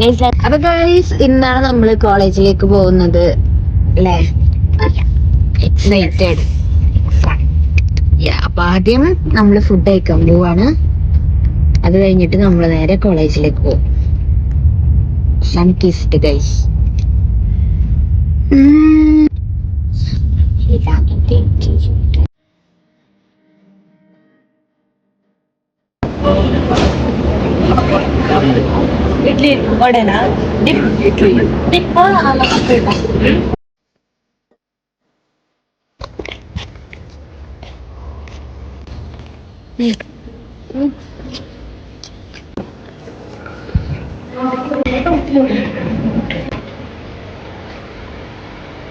അപ്പൊ ഗൈസ്, ഇന്നാണ് നമ്മള് കോളേജിലേക്ക് പോകുന്നത് അല്ലേ? എക്സൈറ്റഡ്. അപ്പൊ ആദ്യം നമ്മള് ഫുഡ് കഴിക്കാൻ പോവാണ്. അത് കഴിഞ്ഞിട്ട് നമ്മൾ നേരെ കോളേജിലേക്ക് പോകും. Sun kissed guys. ಇಡ್ಲಿ ವಡೆನಾ ಡಿಪ್ಪ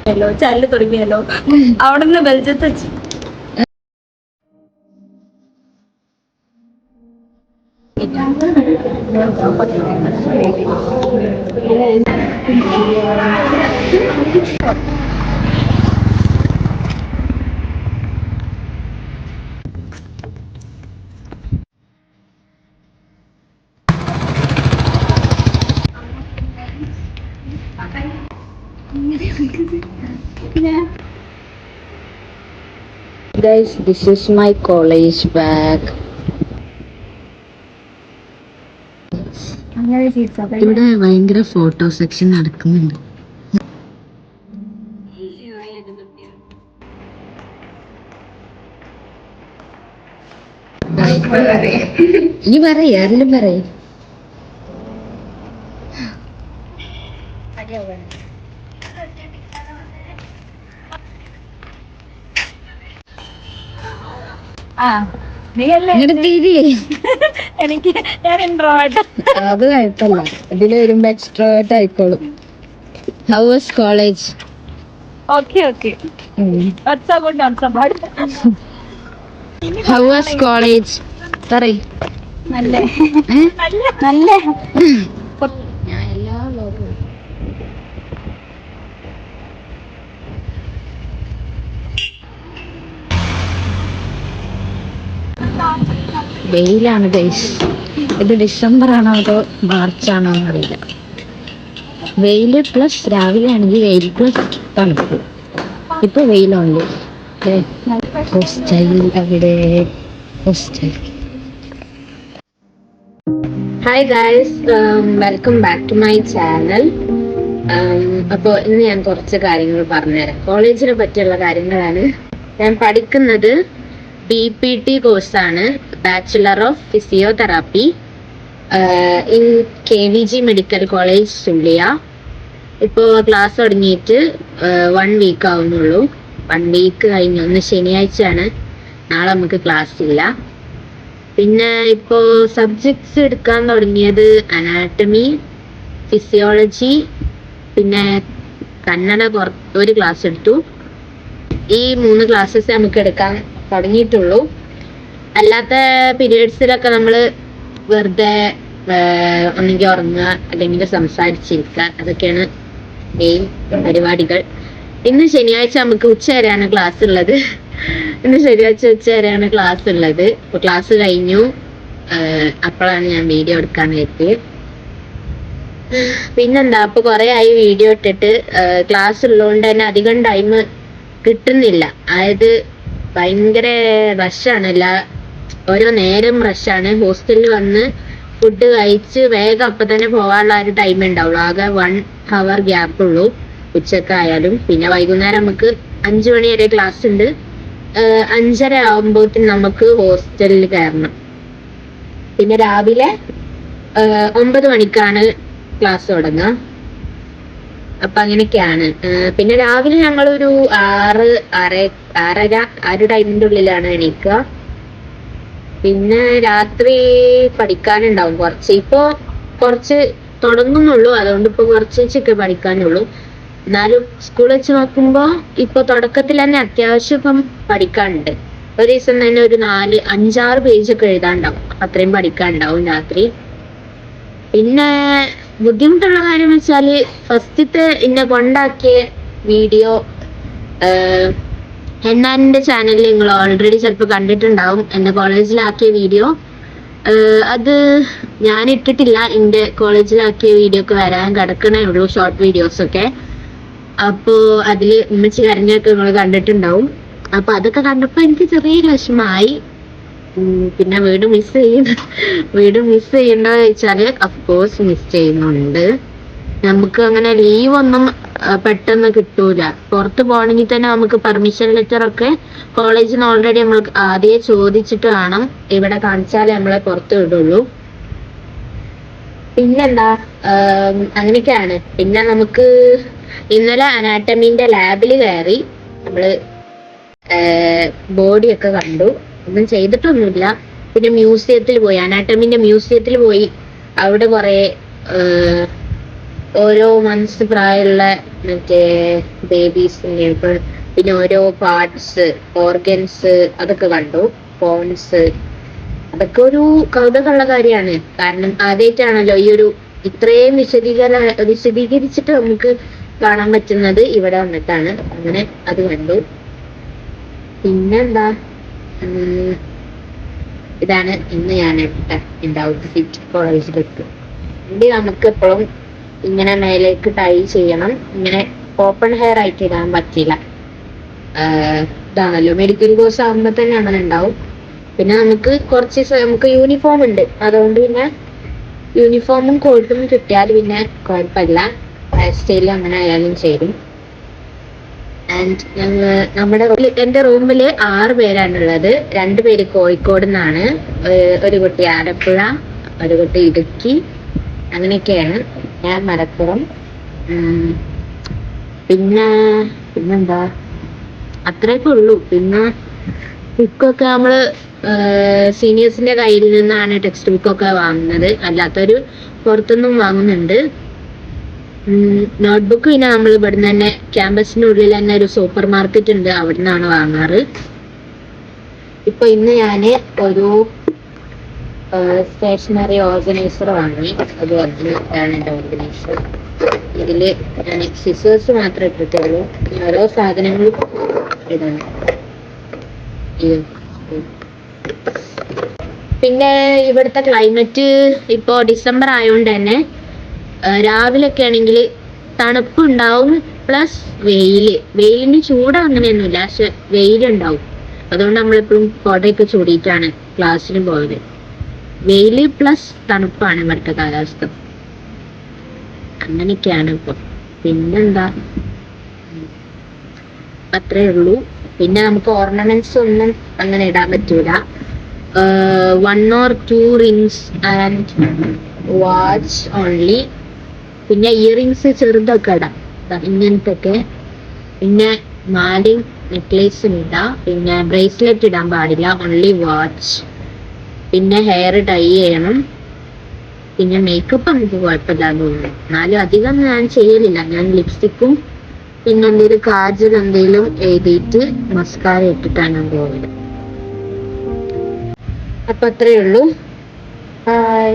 ഹലോ ചല്ല് തുടങ്ങിയല്ലോ അവിടുന്ന് ബെൽജത്ത് വെച്ച് Guys, this is my college bag. ഇവിടെ ഭയങ്കര ഫോട്ടോ സെക്ഷൻ നടക്കുന്നുണ്ട്. ഇനി പറയ്, ആരെങ്കിലും പറയ്. എനിക്ക് ഞാൻ ഇൻട്രോവേർട്ട്. അത് കുഴപ്പമില്ല, ഇതില് വരുമ്പോ എക്സ്ട്രോവേർട്ട് ആയിക്കോളും. How was college? Okay okay. How was college? പറയ്. നല്ല നല്ല ഞാൻ എല്ലാ ലോകവും വെയിലാണ് ഗൈസ്. ഇത് ഡിസംബർ ആണോ അതോ മാർച്ച് ആണോ എന്നറിയില്ല. വെയില് പ്ലസ് രാവിലെ ആണെങ്കിൽ വെയിൽ പ്ലസ് തണുപ്പ്. ഇപ്പൊ വെയിലുണ്ട്. ഹോസ്റ്റൽ അവിടെ hostel. Hi guys, welcome back to my channel. അപ്പോൾ ഇന്ന് ഞാൻ കുറച്ച് കാര്യങ്ങൾ പറഞ്ഞുതരാം. കോളേജിനെ പറ്റിയുള്ള കാര്യങ്ങളാണ്. ഞാൻ പഠിക്കുന്നത് BPT കോഴ്സാണ്, bachelor of physiotherapy, in KVG medical college Sullia. ഇപ്പോൾ ക്ലാസ് തുടങ്ങിയിട്ട് 1 വീക്ക് ആവുന്നുള്ളൂ. 1 വീക്ക് കഴിഞ്ഞു. ഒന്ന് ശനിയാഴ്ചയാണ്, നാളെ നമുക്ക് ക്ലാസ് ഇല്ല. പിന്നെ ഇപ്പോൾ സബ്ജക്ട്സ് എടുക്കാൻ തുടങ്ങിയത് അനാട്ടമി, ഫിസിയോളജി, പിന്നെ കന്നഡ ഒരു ക്ലാസ് എടുത്തു. ഈ 3 ക്ലാസ്സസ് നമുക്ക് എടുക്കാൻ തുടങ്ങിയിട്ടുള്ളൂ. അല്ലാത്ത പീരിയഡ്സിലൊക്കെ നമ്മൾ വെറുതെ ഒന്നെങ്കിൽ ഉറങ്ങുക അല്ലെങ്കിൽ സംസാരിച്ചിരിക്കുക, അതൊക്കെയാണ് മെയിൻ പരിപാടികൾ. ഇന്ന് ശനിയാഴ്ച നമുക്ക് ഉച്ച വരെയാണ് ക്ലാസ് ഉള്ളത്. ഇപ്പോൾ ക്ലാസ് കഴിഞ്ഞു. അപ്പോഴാണ് ഞാൻ വീഡിയോ എടുക്കാൻ എത്തിയത്. പിന്നെന്താ, ഇപ്പൊ കുറെ ആയി വീഡിയോ ഇട്ടിട്ട്. ക്ലാസ് ഉള്ളതുകൊണ്ട് തന്നെ അധികം ടൈം കിട്ടുന്നില്ല. അതായത് ഭയങ്കര റഷാണ്, ഓരോ നേരം റഷാണ്. ഹോസ്റ്റലിൽ വന്ന് ഫുഡ് കഴിച്ച് വേഗം അപ്പം തന്നെ പോകാനുള്ള ഒരു ടൈം ഉണ്ടാവുള്ളൂ. ആകെ 1 hour ഗ്യാപ്പ് ഉള്ളൂ ഉച്ചക്കായാലും. പിന്നെ വൈകുന്നേരം നമുക്ക് 5 മണി വരെ ക്ലാസ് ഉണ്ട്. 5:30 ആകുമ്പോഴത്തേന് നമുക്ക് ഹോസ്റ്റലിൽ കയറണം. പിന്നെ രാവിലെ 9 മണിക്കാണ് ക്ലാസ് തുടങ്ങുക. അപ്പൊ അങ്ങനെയൊക്കെയാണ്. പിന്നെ രാവിലെ ഞങ്ങളൊരു 6:30 ആ ഒരു ടൈമിന്റെ ഉള്ളിലാണ് എണീക്കുക. പിന്നെ രാത്രി പഠിക്കാനുണ്ടാവും കുറച്ച്. ഇപ്പൊ കുറച്ച് തുടങ്ങുന്നുള്ളൂ, അതുകൊണ്ട് ഇപ്പൊ കുറച്ചൊക്കെ പഠിക്കാനുള്ളൂ. എന്നാലും സ്കൂൾ വെച്ച് നോക്കുമ്പോ ഇപ്പൊ തുടക്കത്തിൽ തന്നെ അത്യാവശ്യം ഇപ്പം പഠിക്കാനുണ്ട്. ഒരു ദിവസം തന്നെ ഒരു 4-5-6 പേജൊക്കെ എഴുതാണ്ടാവും. അത്രയും പഠിക്കാനുണ്ടാവും രാത്രി. പിന്നെ ബുദ്ധിമുട്ടുള്ള കാര്യം വെച്ചാല് ഫസ്റ്റത്തെ എന്നെ കൊണ്ടാക്കിയ വീഡിയോ എന്നാൻ്റെ ചാനലിൽ നിങ്ങൾ ഓൾറെഡി ചിലപ്പോൾ കണ്ടിട്ടുണ്ടാവും. എന്നെ കോളേജിലാക്കിയ വീഡിയോ അത് ഞാൻ ഇട്ടിട്ടില്ല. എന്റെ കോളേജിലാക്കിയ വീഡിയോ ഒക്കെ വരാൻ കിടക്കണേ ഉള്ളൂ, ഷോർട്ട് വീഡിയോസ് ഒക്കെ. അപ്പോ അതില് ഉമ്മച്ചി കരഞ്ഞൊക്കെ നിങ്ങൾ കണ്ടിട്ടുണ്ടാവും. അപ്പൊ അതൊക്കെ കണ്ടപ്പോ എനിക്ക് ചെറിയൊരു വിഷമായി. പിന്നെ വീട് മിസ് ചെയ്യണ്ടോ ചോദിച്ചാല് അഫ്കോഴ്സ് മിസ് ചെയ്യുന്നുണ്ട്. നമുക്ക് അങ്ങനെ ലീവ് ഒന്നും പെട്ടെന്ന് കിട്ടൂല. പുറത്ത് പോകണമെങ്കിൽ തന്നെ നമുക്ക് പെർമിഷൻ ലെറ്റർ ഒക്കെ കോളേജിൽ നിന്ന് ഓൾറെഡി നമ്മൾ ആദ്യമേ ചോദിച്ചിട്ട് വേണം, ഇവിടെ കാണിച്ചാലേ നമ്മളെ പുറത്ത് വിടുള്ളൂ. പിന്നെന്താ, അങ്ങനെയൊക്കെയാണ്. പിന്നെ നമുക്ക് ഇന്നലെ അനാട്ടമിന്റെ ലാബിൽ കയറി നമ്മള് ബോഡിയൊക്കെ കണ്ടു. ഒന്നും ചെയ്തിട്ടൊന്നുമില്ല. പിന്നെ മ്യൂസിയത്തിൽ പോയി, അനാട്ടമിന്റെ മ്യൂസിയത്തിൽ പോയി. അവിടെ കുറെ ഓരോ മന്ത്സ് പ്രായമുള്ള മറ്റേ ബേബീസിന്റെ, പിന്നെ ഓരോ പാർട്സ്, ഓർഗൻസ് അതൊക്കെ കണ്ടു. ബോൺസ്, അതൊക്കെ ഒരു കൗതുകമുള്ള കാര്യമാണ്. കാരണം ആദ്യമായിട്ടാണല്ലോ ഈ ഒരു ഇത്രയും വിശദീകരിച്ചിട്ട് നമുക്ക് കാണാൻ പറ്റുന്നത് ഇവിടെ വന്നിട്ടാണ്. അങ്ങനെ അത് കണ്ടു. പിന്നെന്താ, ഇതാണ് ഇന്ന് ഞാൻ ഇട്ട എന്റെ ഔട്ട്ഫിറ്റ് കോളേജിലേക്ക്. ഇനി നമുക്ക് എപ്പോഴും ഇങ്ങനെ മേലേക്ക് ടൈ ചെയ്യണം. ഇങ്ങനെ ഓപ്പൺ ഹെയർ ആയിട്ട് ഇടാൻ പറ്റില്ല. ഇതാണല്ലോ മെഡിക്കൽ കോഴ്സ് ആകുമ്പോ തന്നെ അങ്ങനെ ഉണ്ടാവും. പിന്നെ നമുക്ക് യൂണിഫോം ഉണ്ട്. അതുകൊണ്ട് പിന്നെ യൂണിഫോമും കോട്ടും കിട്ടിയാൽ പിന്നെ കുഴപ്പമില്ല. ഹെയർ സ്റ്റൈൽ അങ്ങനെ ആയാലും ചേരും. ആൻഡ് എന്റെ റൂമില് 6 പേരാണുള്ളത്. 2 പേര് കോഴിക്കോട് നിന്നാണ്, ഒരു കുട്ടി ആലപ്പുഴ, ഒരു കുട്ടി ഇടുക്കി, അങ്ങനെയൊക്കെയാണ്. ഞാൻ മലപ്പുറം. പിന്നെന്താ, അത്രയൊക്കെ ഉള്ളൂ. പിന്നെ ബുക്കൊക്കെ നമ്മള് സീനിയേഴ്സിന്റെ കയ്യിൽ നിന്നാണ് ടെക്സ്റ്റ് ബുക്കൊക്കെ വാങ്ങുന്നത്. അല്ലാത്തൊരു പുറത്തുനിന്നും വാങ്ങുന്നുണ്ട്. നോട്ട്ബുക്ക് പിന്നെ നമ്മൾ ഇവിടുന്ന് തന്നെ, ക്യാമ്പസിനുള്ളിൽ തന്നെ ഒരു സൂപ്പർ മാർക്കറ്റ് ഉണ്ട്, അവിടെ നിന്നാണ് വാങ്ങാറ്. ഇപ്പൊ ഇന്ന് ഞാന് ഒരു സ്റ്റേഷനറി ഓർഗനൈസർ വാങ്ങി. അത് ആണ് എന്റെ ഓർഗനൈസർ. ഇതില് ഞാൻ സിസേഴ്സ് മാത്രമേ ഇട്ടിട്ടുള്ളൂ. ഓരോ സാധനങ്ങളും ഇതാണ്. പിന്നെ ഇവിടുത്തെ ക്ലൈമറ്റ് ഇപ്പോ ഡിസംബർ ആയതുകൊണ്ട് തന്നെ രാവിലൊക്കെ ആണെങ്കിൽ തണുപ്പുണ്ടാവും, പ്ലസ് വെയിലിന് ചൂട് അങ്ങനെയൊന്നുമില്ല, പക്ഷെ വെയിലുണ്ടാവും. അതുകൊണ്ട് നമ്മളെപ്പോഴും കോടയൊക്കെ ചൂടിയിട്ടാണ് ക്ലാസ്സിന് പോയത്. വെയില് പ്ലസ് തണുപ്പാണ് ഇവിടുത്തെ കാലാവസ്ഥ. അങ്ങനെയൊക്കെയാണ് ഇപ്പൊ. പിന്നെന്താ, അത്രേ ഉള്ളൂ. പിന്നെ നമുക്ക് ഓർണമെന്റ്സ് ഒന്നും അങ്ങനെ ഇടാൻ പറ്റൂല. 1 or 2 rings and watch only. പിന്നെ ഇയറിങ്സ് ചെറുതൊക്കെ ഇടാം, ഇങ്ങനത്തെ. പിന്നെ മാലയും നെക്ലേസും ഇടാം. പിന്നെ ബ്രേസ്ലെറ്റ് ഇടാൻ പാടില്ല, ഓൺലി വാച്ച്. പിന്നെ ഹെയർ ഡൈ ചെയ്യണം. പിന്നെ മേക്കപ്പ് നമുക്ക് കുഴപ്പമില്ലാന്ന് തോന്നുന്നു. എന്നാലും അധികം ഞാൻ ചെയ്യലില്ല. ഞാൻ ലിപ്സ്റ്റിക്കും പിന്നെ എന്തെങ്കിലും കാജൽ എന്തെങ്കിലും എഴുതിയിട്ട് മസ്കാര ഇട്ടിട്ടാണ് പോകുന്നത്. അപ്പൊ അത്രേ ഉള്ളൂ. ബൈ.